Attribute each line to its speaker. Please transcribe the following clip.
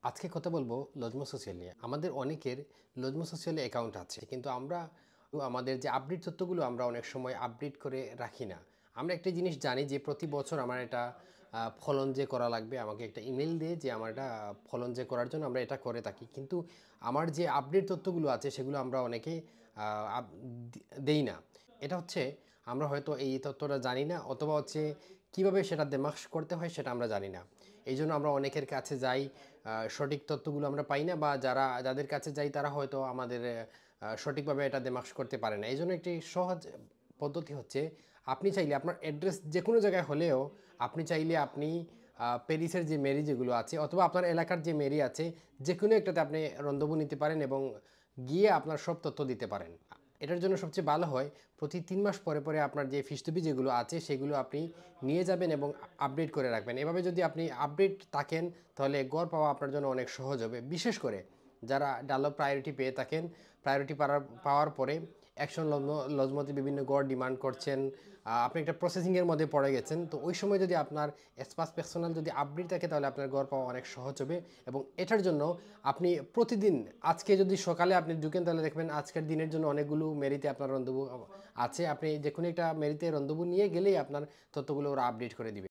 Speaker 1: আজকে কথা বলবো লজমো সোশ্যাল নিয়ে। আমাদের অনেকের লজমো সোশ্যালে অ্যাকাউন্ট আছে, কিন্তু আমরা আমাদের যে আপডেট তথ্যগুলো আমরা অনেক সময় আপডেট করে রাখি না। আমরা একটা জিনিস জানি যে প্রতি বছর আমার এটা ফলন যে করা লাগবে, আমাকে একটা ইমেল দিয়ে যে আমার এটা ফলন যে করার জন্য আমরা এটা করে থাকি, কিন্তু আমার যে আপডেট তথ্যগুলো আছে সেগুলো আমরা অনেকেই দেই না। এটা হচ্ছে আমরা হয়তো এই তথ্যটা জানি না, অথবা হচ্ছে কীভাবে সেটা দেমাশ করতে হয় সেটা আমরা জানি না। এই জন্য আমরা অনেকের কাছে যাই, সঠিক তথ্যগুলো আমরা পাই না, বা যাদের কাছে যাই তারা হয়তো আমাদের সঠিকভাবে এটা দেমাশ করতে পারে না। এই জন্য একটি সহজ পদ্ধতি হচ্ছে, আপনি চাইলে আপনার অ্যাড্রেস যে কোনো জায়গায় হলেও আপনি প্যারিসের যে মেরি যেগুলো আছে, অথবা আপনার এলাকার যে মেরি আছে, যে কোনো একটাতে আপনি রন্ধবু নিতে পারেন এবং গিয়ে আপনার সব তথ্য দিতে পারেন। এটার জন্য সবচেয়ে ভালো হয় প্রতি 3 মাস পরে পরে আপনার যে ফিসটুপি যেগুলো আছে সেগুলো আপনি নিয়ে যাবেন এবং আপডেট করে রাখবেন। এভাবে যদি আপনি আপডেট থাকেন তাহলে গড় পাওয়া আপনার জন্য অনেক সহজ হবে। বিশেষ করে যারা ডালো প্রায়োরিটি পেয়ে থাকেন, প্রায়োরিটি পাওয়ার পরে অ্যাকশন লজমতে বিভিন্ন গড় ডিমান্ড করছেন, আপনি একটা প্রসেসিংয়ের মধ্যে পড়ে গেছেন, তো ওই সময় যদি আপনার স্পাস পার্সোনাল যদি আপডেট থাকে তাহলে আপনার গড় পাওয়া অনেক সহজ হবে। এবং এটার জন্য আপনি প্রতিদিন, আজকে যদি সকালে আপনি ঢুকেন তাহলে দেখবেন আজকের দিনের জন্য অনেকগুলো মেরিতে আপনার রন্ধবু আছে। আপনি যে কোনো একটা মেরিতে রন্ধবু নিয়ে গেলেই আপনার তথ্যগুলো ওরা আপডেট করে দিবে।